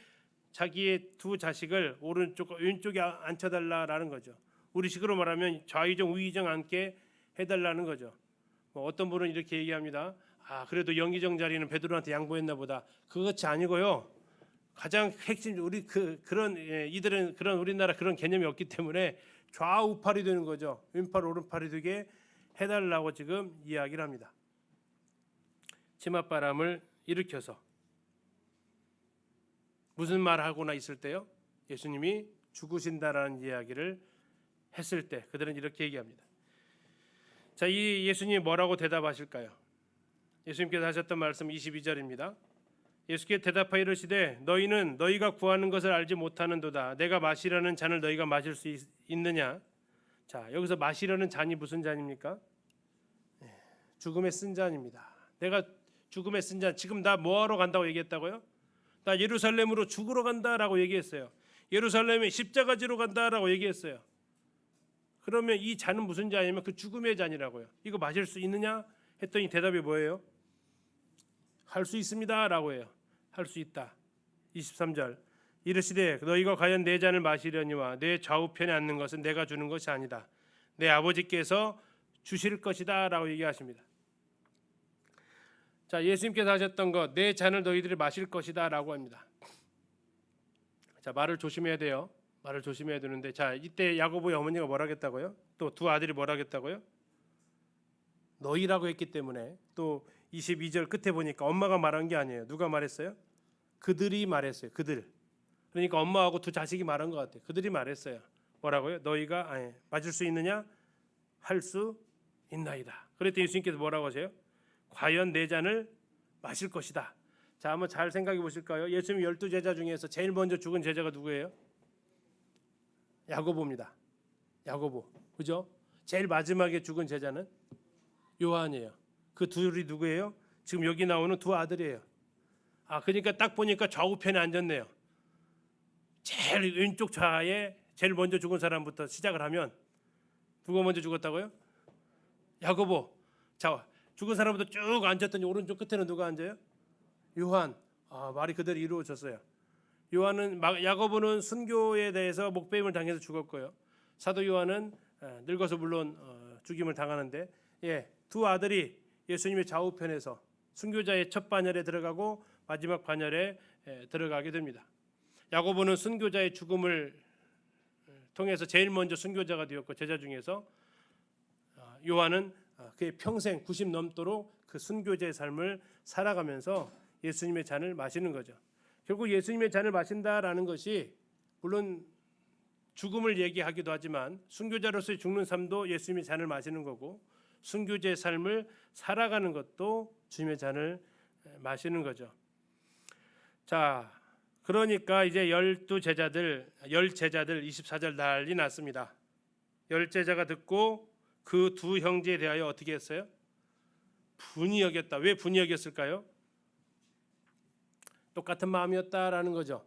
자기의 두 자식을 오른쪽 왼쪽에 앉혀달라라는 거죠. 우리식으로 말하면 좌의정 우의정 앉게 해달라는 거죠. 뭐 어떤 분은 이렇게 얘기합니다. 그래도 영의정 자리는 베드로한테 양보했나 보다. 그것이 아니고요. 가장 핵심 이들은 그런 우리나라 그런 개념이 없기 때문에 좌우팔이 되는 거죠. 왼팔 오른팔이 되게 해달라고 지금 이야기를 합니다. 치맛바람을 일으켜서 무슨 말 하거나 있을 때요? 예수님이 죽으신다라는 이야기를 했을 때 그들은 이렇게 얘기합니다. 자, 이 예수님이 뭐라고 대답하실까요? 예수님께서 하셨던 말씀 22절입니다. 예수께 대답하여 이르시되 너희는 너희가 구하는 것을 알지 못하는도다. 내가 마시려는 잔을 너희가 마실 수 있느냐? 자, 여기서 마시려는 잔이 무슨 잔입니까? 죽음에 쓴 잔입니다. 내가 죽음에 쓴 잔, 지금 나 뭐하러 간다고 얘기했다고요? 나 예루살렘으로 죽으러 간다라고 얘기했어요. 예루살렘에 십자가 지러 간다라고 얘기했어요. 그러면 이 잔은 무슨 잔이냐면 그 죽음의 잔이라고요. 이거 마실 수 있느냐? 했더니 대답이 뭐예요? 할 수 있습니다라고 해요. 할 수 있다. 23절 이르시되 너희가 과연 내 잔을 마시려니와 내 좌우편에 앉는 것은 내가 주는 것이 아니다. 내 아버지께서 주실 것이다라고 얘기하십니다. 자, 예수님께서 하셨던 것, 내 잔을 너희들이 마실 것이다라고 합니다. 자, 말을 조심해야 돼요. 말을 조심해야 되는데, 자, 이때 야고보의 어머니가 뭐라 했다고요? 또 두 아들이 뭐라 했다고요? 너희라고 했기 때문에 또 22절 끝에 보니까 엄마가 말한 게 아니에요. 누가 말했어요? 그들이 말했어요. 그들. 그러니까 엄마하고 두 자식이 말한 것 같아요. 그들이 말했어요. 뭐라고요? 너희가 맞을 수 있느냐? 할 수 있나이다. 그랬더니 예수님께서 뭐라고 하세요? 과연 내 잔을 마실 것이다. 자, 한번 잘 생각해 보실까요? 예수님 12제자 중에서 제일 먼저 죽은 제자가 누구예요? 야고보입니다. 야고보. 그죠? 제일 마지막에 죽은 제자는 요한이에요. 그 둘이 누구예요? 지금 여기 나오는 두 아들이에요. 아, 그러니까 딱 보니까 좌우편에 앉았네요. 제일 왼쪽 좌에 제일 먼저 죽은 사람부터 시작을 하면 누가 먼저 죽었다고요? 야고보. 자, 죽은 사람부터 쭉 앉았더니 오른쪽 끝에는 누가 앉아요? 요한. 아, 말이 그대로 이루어졌어요. 요한은 야고보는 순교에 대해서 목배임을 당해서 죽었고요. 사도 요한은 늙어서 물론 죽임을 당하는데, 두 아들이 예수님의 좌우편에서 순교자의 첫 반열에 들어가고 마지막 반열에 들어가게 됩니다. 야고보는 순교자의 죽음을 통해서 제일 먼저 순교자가 되었고 제자 중에서 요한은 그의 평생 90 넘도록 그 순교자의 삶을 살아가면서 예수님의 잔을 마시는 거죠. 결국 예수님의 잔을 마신다라는 것이 물론 죽음을 얘기하기도 하지만 순교자로서의 죽는 삶도 예수님의 잔을 마시는 거고 순교자의 삶을 살아가는 것도 주님의 잔을 마시는 거죠. 자, 그러니까 이제 12제자들, 10제자들 24절 난리 났습니다. 10제자가 듣고 그 두 형제에 대하여 어떻게 했어요? 분이 여겼다. 왜 분이 여겼을까요? 똑같은 마음이었다라는 거죠.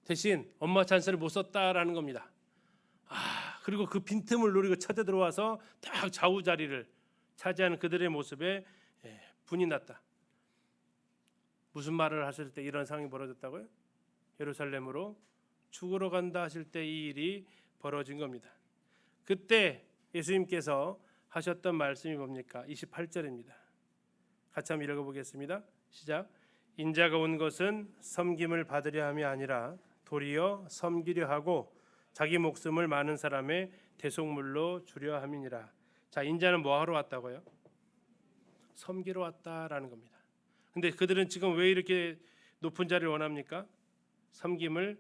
대신 엄마 찬스를 못 썼다라는 겁니다. 그리고 그 빈틈을 노리고 쳐져 들어와서 딱 좌우 자리를 차지하는 그들의 모습에 분이 났다. 무슨 말을 하실 때 이런 상황이 벌어졌다고요? 예루살렘으로 죽으러 간다 하실 때 이 일이 벌어진 겁니다. 그때 예수님께서 하셨던 말씀이 뭡니까? 28절입니다. 같이 한번 읽어보겠습니다. 시작. 인자가 온 것은 섬김을 받으려 함이 아니라 도리어 섬기려 하고 자기 목숨을 많은 사람의 대속물로 주려 함이니라. 자, 인자는 뭐 하러 왔다고요? 섬기러 왔다라는 겁니다. 근데 그들은 지금 왜 이렇게 높은 자리를 원합니까? 섬김을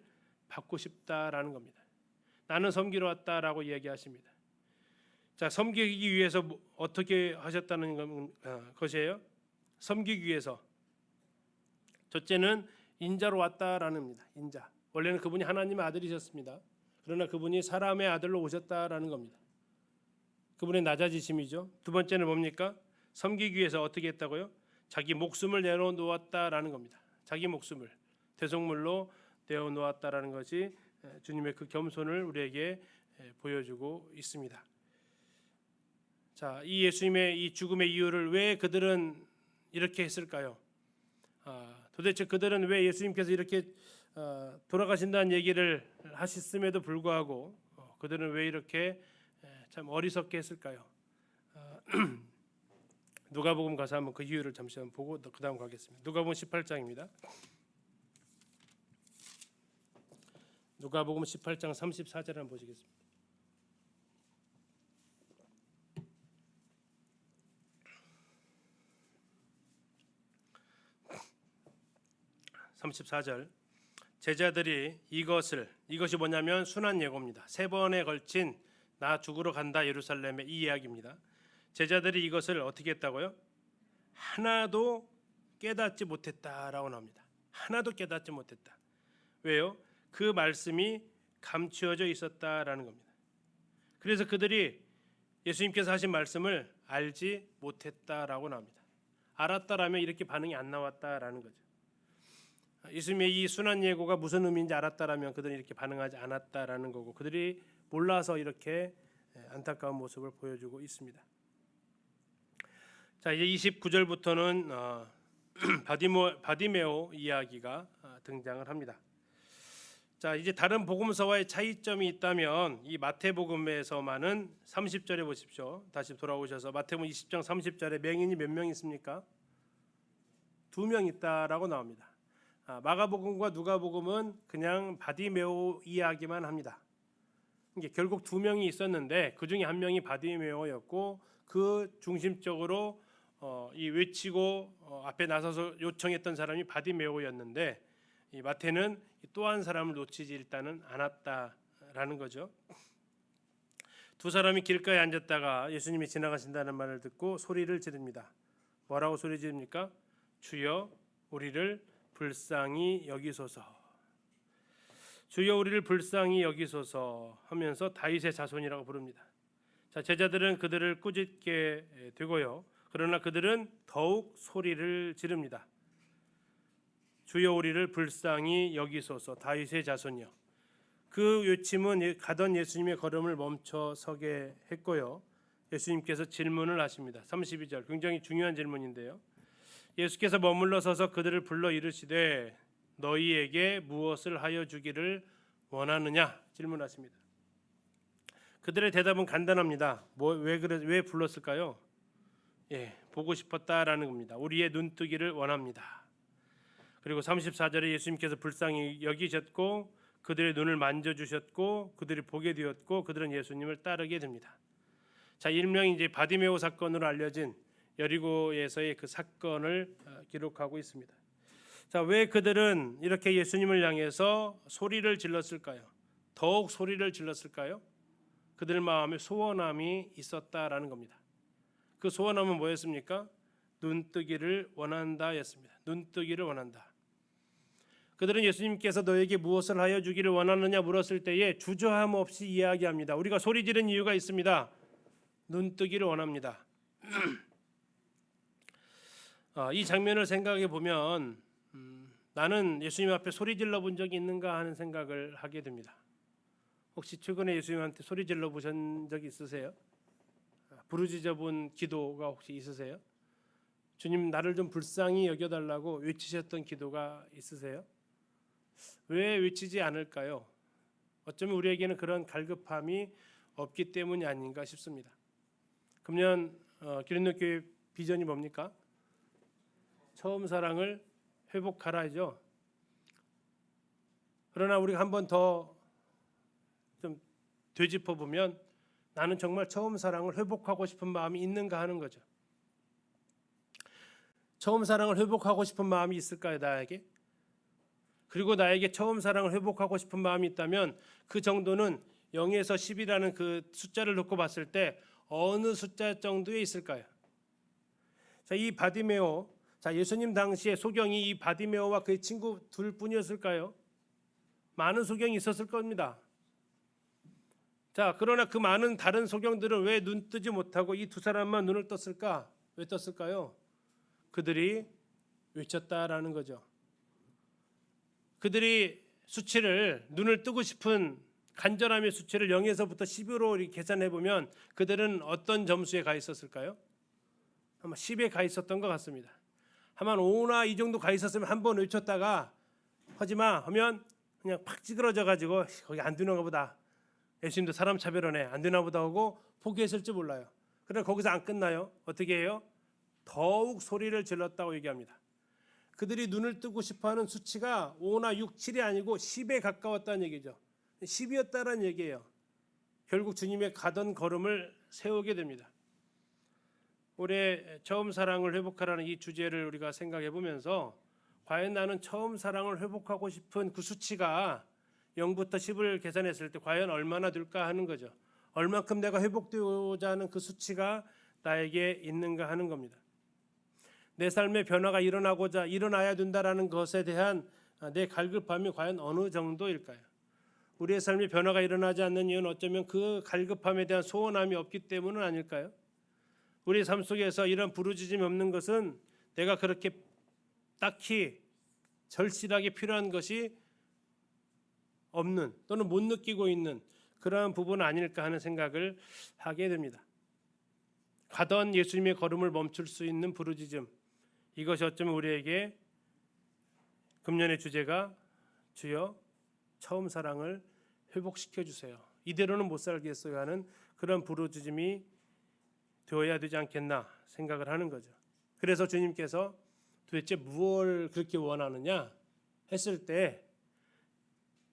받고 싶다라는 겁니다. 나는 섬기러 왔다라고 이야기하십니다. 자, 섬기기 위해서 어떻게 하셨다는 것이에요? 섬기기 위해서 첫째는 인자로 왔다라는 겁니다. 인자. 원래는 그분이 하나님의 아들이셨습니다. 그러나 그분이 사람의 아들로 오셨다라는 겁니다. 그분의 낮아지심이죠. 두 번째는 뭡니까? 섬기기 위해서 어떻게 했다고요? 자기 목숨을 내어놓았다라는 겁니다. 자기 목숨을 대속물로 내어놓았다라는 것이 주님의 그 겸손을 우리에게 보여주고 있습니다. 자, 이 예수님의 이 죽음의 이유를 왜 그들은 이렇게 했을까요? 도대체 그들은 왜 예수님께서 이렇게 돌아가신다는 얘기를 하셨음에도 불구하고 그들은 왜 이렇게 참 어리석게 했을까요? 누가복음 가서 한번 그 이유를 잠시 한번 보고 그 다음 가겠습니다. 누가복음 18장입니다. 누가복음 18장 34절 한번 보시겠습니다. 제자들이 이것이 뭐냐면 순환 예고입니다. 3번에 걸친 나 죽으러 간다 예루살렘의 이 이야기입니다. 제자들이 이것을 어떻게 했다고요? 하나도 깨닫지 못했다라고 나옵니다. 하나도 깨닫지 못했다. 왜요? 그 말씀이 감추어져 있었다라는 겁니다. 그래서 그들이 예수님께서 하신 말씀을 알지 못했다라고 나옵니다. 알았다라면 이렇게 반응이 안 나왔다라는 거죠. 예수님의 이 순환 예고가 무슨 의미인지 알았다라면 그들은 이렇게 반응하지 않았다라는 거고, 그들이 몰라서 이렇게 안타까운 모습을 보여주고 있습니다. 자, 이제 29절부터는 바디메오 이야기가 등장을 합니다. 자, 이제 다른 복음서와의 차이점이 있다면 이 마태복음에서만은 30절에 보십시오. 다시 돌아오셔서 마태복음 20장 30절에 맹인이 몇 명 있습니까? 2명 있다라고 나옵니다. 마가복음과 누가복음은 그냥 바디메오 이야기만 합니다. 이게 결국 2명이 있었는데 그 중에 한 명이 바디메오였고, 그 중심적으로 이 외치고 앞에 나서서 요청했던 사람이 바디메오였는데, 이 마태는 또 한 사람을 놓치지 일단은 않았다라는 거죠. 2 사람이 길가에 앉았다가 예수님이 지나가신다는 말을 듣고 소리를 지릅니다. 뭐라고 소리 지릅니까? 주여 우리를 불쌍히 여기소서. 주여 우리를 불쌍히 여기소서 하면서 다윗의 자손이라고 부릅니다. 자, 제자들은 그들을 꾸짖게 되고요. 그러나 그들은 더욱 소리를 지릅니다. 주여 우리를 불쌍히 여기소서, 다윗의 자손이여. 그 외침은 가던 예수님의 걸음을 멈춰 서게 했고요. 예수님께서 질문을 하십니다. 32절, 굉장히 중요한 질문인데요. 예수께서 머물러 서서 그들을 불러 이르시되 너희에게 무엇을 하여 주기를 원하느냐 질문하십니다. 그들의 대답은 간단합니다. 왜 불렀을까요? 보고 싶었다라는 겁니다. 우리의 눈뜨기를 원합니다. 그리고 34절에 예수님께서 불쌍히 여기셨고 그들의 눈을 만져주셨고 그들이 보게 되었고 그들은 예수님을 따르게 됩니다. 자, 일명이 이제 바디메오 사건으로 알려진 여리고에서의 그 사건을 기록하고 있습니다. 자, 왜 그들은 이렇게 예수님을 향해서 소리를 질렀을까요? 더욱 소리를 질렀을까요? 그들 마음에 소원함이 있었다라는 겁니다. 그 소원함은 뭐였습니까? 눈뜨기를 원한다였습니다. 눈뜨기를 원한다. 그들은 예수님께서 너에게 무엇을 하여 주기를 원하느냐 물었을 때에 주저함 없이 이야기합니다. 우리가 소리 지른 이유가 있습니다. 눈뜨기를 원합니다. 이 장면을 생각해 보면 나는 예수님 앞에 소리 질러 본 적이 있는가 하는 생각을 하게 됩니다. 혹시 최근에 예수님한테 소리 질러 보신 적이 있으세요? 부르짖어 본 기도가 혹시 있으세요? 주님 나를 좀 불쌍히 여겨달라고 외치셨던 기도가 있으세요? 왜 외치지 않을까요? 어쩌면 우리에게는 그런 갈급함이 없기 때문이 아닌가 싶습니다. 금년 기린노교회 비전이 뭡니까? 처음 사랑을 회복하라죠. 그러나 우리가 한 번 더 좀 되짚어 보면 나는 정말 처음 사랑을 회복하고 싶은 마음이 있는가 하는 거죠. 처음 사랑을 회복하고 싶은 마음이 있을까요, 나에게? 그리고 나에게 처음 사랑을 회복하고 싶은 마음이 있다면 그 정도는 0에서 10이라는 그 숫자를 놓고 봤을 때 어느 숫자 정도에 있을까요? 자, 이 바디메오, 자, 예수님 당시에 소경이 이 바디메오와 그의 친구 둘뿐이었을까요? 많은 소경이 있었을 겁니다. 자, 그러나 그 많은 다른 소경들은 왜 눈 뜨지 못하고 이 2 사람만 눈을 떴을까? 왜 떴을까요? 그들이 외쳤다라는 거죠. 그들이 수치를 눈을 뜨고 싶은 간절함의 수치를 0에서부터 10으로 계산해 보면 그들은 어떤 점수에 가 있었을까요? 아마 10에 가 있었던 것 같습니다. 한 5나 이 정도 가 있었으면 한 번 외쳤다가 하지마 하면 그냥 팍 찌그러져 가지고 거기 안 되나 보다. 예수님도 사람 차별하네. 안 되나 보다 하고 포기했을지 몰라요. 그러나 거기서 안 끝나요. 어떻게 해요? 더욱 소리를 질렀다고 얘기합니다. 그들이 눈을 뜨고 싶어하는 수치가 5나 6, 7이 아니고 10에 가까웠다는 얘기죠. 10이었다는 얘기예요. 결국 주님의 가던 걸음을 세우게 됩니다. 올해 처음 사랑을 회복하라는 이 주제를 우리가 생각해 보면서 과연 나는 처음 사랑을 회복하고 싶은 그 수치가 0부터 10을 계산했을 때 과연 얼마나 될까 하는 거죠. 얼만큼 내가 회복되고자 하는 그 수치가 나에게 있는가 하는 겁니다. 내 삶의 변화가 일어나야 된다라는 것에 대한 내 갈급함이 과연 어느 정도일까요? 우리의 삶의 변화가 일어나지 않는 이유는 어쩌면 그 갈급함에 대한 소원함이 없기 때문은 아닐까요? 우리 삶 속에서 이런 부르짖음이 없는 것은 내가 그렇게 딱히 절실하게 필요한 것이 없는 또는 못 느끼고 있는 그러한 부분 아닐까 하는 생각을 하게 됩니다. 가던 예수님의 걸음을 멈출 수 있는 부르짖음, 이것이 어쩌면 우리에게 금년의 주제가 주여 처음 사랑을 회복시켜 주세요, 이대로는 못 살겠어요 하는 그런 부르짖음이 되어야 되지 않겠나 생각을 하는 거죠. 그래서 주님께서 도대체 무엇을 그렇게 원하느냐 했을 때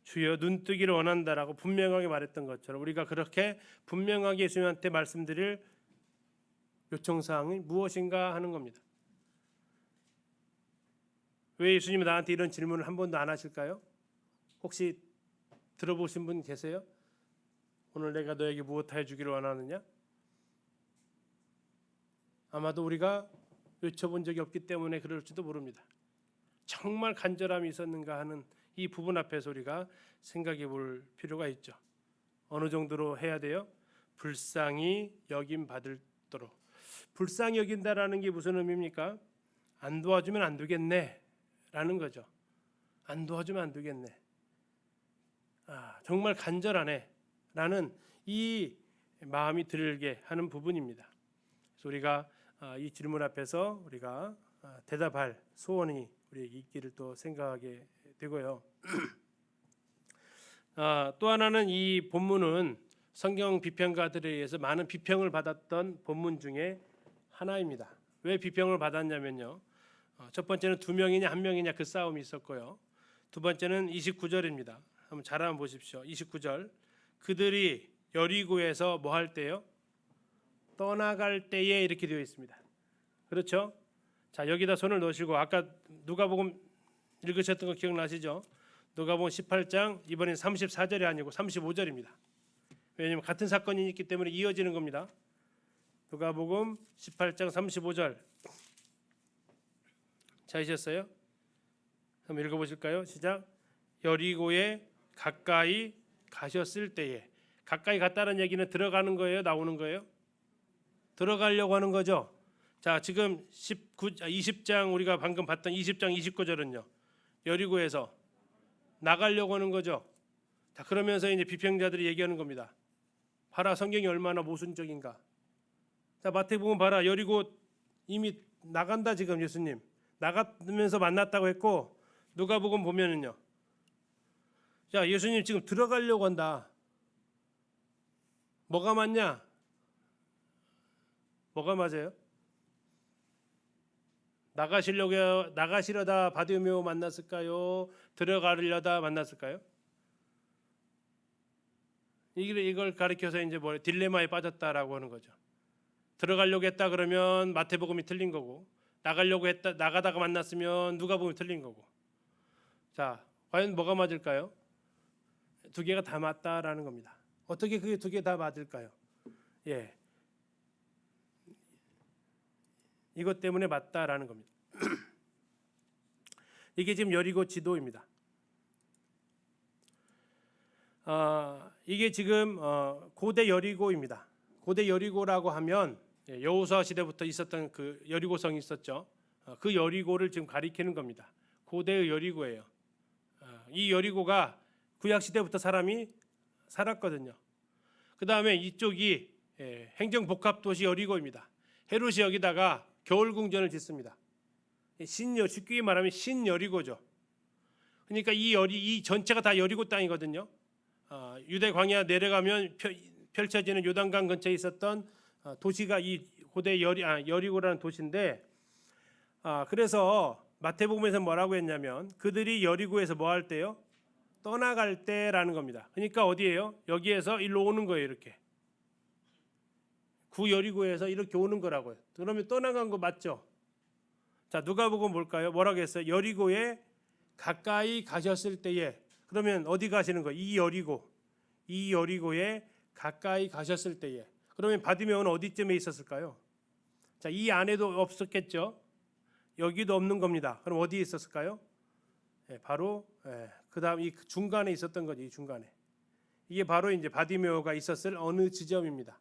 주여 눈뜨기를 원한다라고 분명하게 말했던 것처럼 우리가 그렇게 분명하게 예수님한테 말씀드릴 요청사항이 무엇인가 하는 겁니다. 왜 예수님은 나한테 이런 질문을 한 번도 안 하실까요? 혹시 들어보신 분 계세요? 오늘 내가 너에게 무엇 해주기를 원하느냐? 아마도 우리가 외쳐본 적이 없기 때문에 그럴지도 모릅니다. 정말 간절함이 있었는가 하는 이 부분 앞에서 우리가 생각해 볼 필요가 있죠. 어느 정도로 해야 돼요? 불쌍히 여김 받을도록. 불쌍히 여긴다라는 게 무슨 의미입니까? 안 도와주면 안 되겠네 라는 거죠. 안 도와주면 안 되겠네, 정말 간절하네 라는 이 마음이 들게 하는 부분입니다. 그래서 우리가 이 질문 앞에서 우리가 대답할 소원이 우리에게 있기를 또 생각하게 되고요. 또 하나는 이 본문은 성경 비평가들에 의해서 많은 비평을 받았던 본문 중에 하나입니다. 왜 비평을 받았냐면요, 첫 번째는 2명이냐 1명이냐 그 싸움이 있었고요. 두 번째는 29절입니다. 한번 잘 한번 보십시오. 29절, 그들이 여리고에서 뭐 할 때요? 떠나갈 때에 이렇게 되어 있습니다. 그렇죠? 자, 여기다 손을 넣으시고 아까 누가복음 읽으셨던 거 기억나시죠? 누가복음 18장 이번엔 34절이 아니고 35절입니다. 왜냐하면 같은 사건이 있기 때문에 이어지는 겁니다. 누가복음 18장 35절 찾으셨어요? 한번 읽어보실까요? 시작. 여리고에 가까이 가셨을 때에. 가까이 갔다는 얘기는 들어가는 거예요? 나오는 거예요? 들어가려고 하는 거죠. 자, 지금 20장 우리가 방금 봤던 20장 29절은요. 여리고에서 나가려고 하는 거죠. 자, 그러면서 이제 비평자들이 얘기하는 겁니다. 봐라, 성경이 얼마나 모순적인가. 자, 마태복음 봐라, 여리고 이미 나간다. 지금 예수님 나가면서 만났다고 했고, 누가복음 보면은요, 자, 예수님 지금 들어가려고 한다. 뭐가 맞냐? 뭐가 맞아요? 나가시려다 바디메오 만났을까요? 들어가려다 만났을까요? 이걸 가리켜서 이제 뭐 딜레마에 빠졌다라고 하는 거죠. 들어가려고 했다 그러면 마태복음이 틀린 거고, 나가다가 만났으면 누가복음이 틀린 거고. 자, 과연 뭐가 맞을까요? 두 개가 다 맞다라는 겁니다. 어떻게 그게 두 개 다 맞을까요? 예, 이것 때문에 맞다라는 겁니다. 이게 지금 여리고 지도입니다. 이게 지금 고대 여리고입니다. 고대 여리고라고 하면 여호수아 시대부터 있었던 그 여리고성이 있었죠. 그 여리고를 지금 가리키는 겁니다. 고대의 여리고예요. 이 여리고가 구약 시대부터 사람이 살았거든요. 그 다음에 이쪽이 행정복합도시 여리고입니다. 헤롯이 여기다가 겨울궁전을 짓습니다. 쉽게 말하면 신여리고죠. 그러니까 이 전체가 다 여리고 땅이거든요. 유대 광야 내려가면 펼쳐지는 요단강 근처에 있었던 도시가 이 고대 여리고라는 도시인데, 그래서 마태복음에서 뭐라고 했냐면 그들이 여리고에서 뭐 할 때요? 떠나갈 때라는 겁니다. 그러니까 어디예요? 여기에서 일로 오는 거예요. 이렇게 구 여리고에서 이렇게 오는 거라고요. 그러면 떠나간 거 맞죠? 자, 누가복음 볼까요? 뭐라고 했어요? 여리고에 가까이 가셨을 때에. 그러면 어디 가시는 거예요? 이 여리고에 가까이 가셨을 때에. 그러면 바디메오는 어디쯤에 있었을까요? 자, 이 안에도 없었겠죠. 여기도 없는 겁니다. 그럼 어디에 있었을까요? 바로 그다음 이 중간에 있었던 거죠. 이 중간에. 이게 바로 이제 바디메오가 있었을 어느 지점입니다.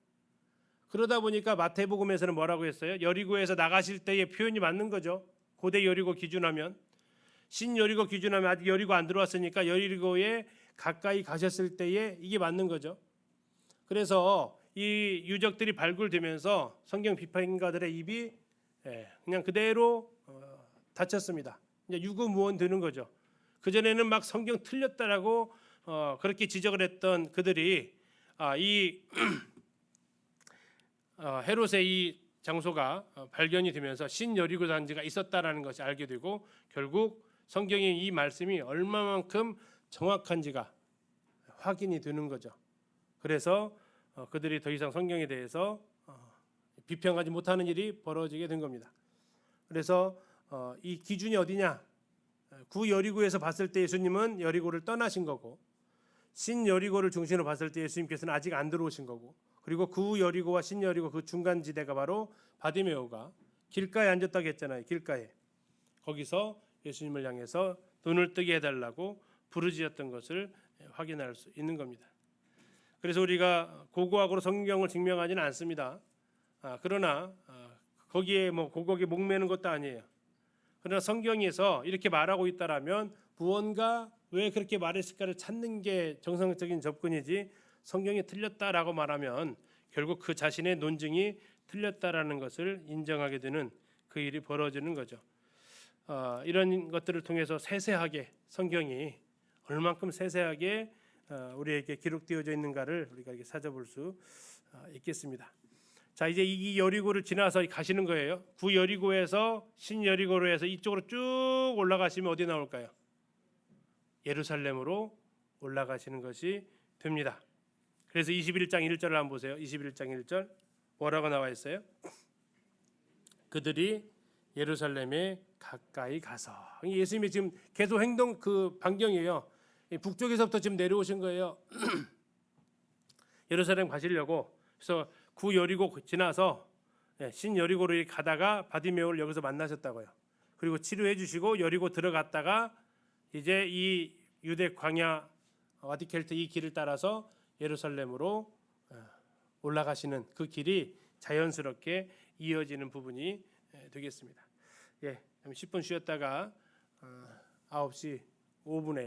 그러다 보니까 마태복음에서는 뭐라고 했어요? 여리고에서 나가실 때의 표현이 맞는 거죠. 고대 여리고 기준하면, 신 여리고 기준하면 아직 여리고 안 들어왔으니까 여리고에 가까이 가셨을 때에 이게 맞는 거죠. 그래서 이 유적들이 발굴되면서 성경 비판가들의 입이 그냥 그대로 닫혔습니다. 이제 유구무원 되는 거죠. 그 전에는 막 성경 틀렸다라고 그렇게 지적을 했던 그들이 이 헤롯의 이 장소가 발견이 되면서 신여리고 단지가 있었다라는 것이 알게 되고 결국 성경의 이 말씀이 얼마만큼 정확한지가 확인이 되는 거죠. 그래서 그들이 더 이상 성경에 대해서 비평하지 못하는 일이 벌어지게 된 겁니다. 그래서 이 기준이 어디냐? 구여리고에서 봤을 때 예수님은 여리고를 떠나신 거고, 신여리고를 중심으로 봤을 때 예수님께서는 아직 안 들어오신 거고, 그리고 구여리고와 신여리고 그 중간 지대가 바로 바디메오가 길가에 앉았다고 했잖아요. 길가에. 거기서 예수님을 향해서 눈을 뜨게 해달라고 부르짖었던 것을 확인할 수 있는 겁니다. 그래서 우리가 고고학으로 성경을 증명하지는 않습니다. 그러나 거기에 뭐 고고하게 목매는 것도 아니에요. 그러나 성경에서 이렇게 말하고 있다라면 무언가 왜 그렇게 말했을까를 찾는 게 정상적인 접근이지, 성경이 틀렸다라고 말하면 결국 그 자신의 논증이 틀렸다라는 것을 인정하게 되는 그 일이 벌어지는 거죠. 이런 것들을 통해서 세세하게 성경이 얼만큼 세세하게 우리에게 기록되어져 있는가를 우리가 이렇게 찾아볼 수 있겠습니다. 자, 이제 이 여리고를 지나서 가시는 거예요. 구여리고에서 신여리고로 해서 이쪽으로 쭉 올라가시면 어디 나올까요? 예루살렘으로 올라가시는 것이 됩니다. 그래서 21장 1절을 한번 보세요. 21장 1절 뭐라고 나와 있어요? 그들이 예루살렘에 가까이 가서, 예수님이 지금 계속 행동 그 반경이에요. 북쪽에서부터 지금 내려오신 거예요. 예루살렘 가시려고. 그래서 구여리고 지나서 신여리고로 가다가 바디메오를 여기서 만나셨다고요. 그리고 치료해 주시고 여리고 들어갔다가 이제 이 유대 광야 와디켈트 이 길을 따라서 예루살렘으로 올라가시는 그 길이 자연스럽게 이어지는 부분이 되겠습니다. 10분 쉬었다가 9시 5분에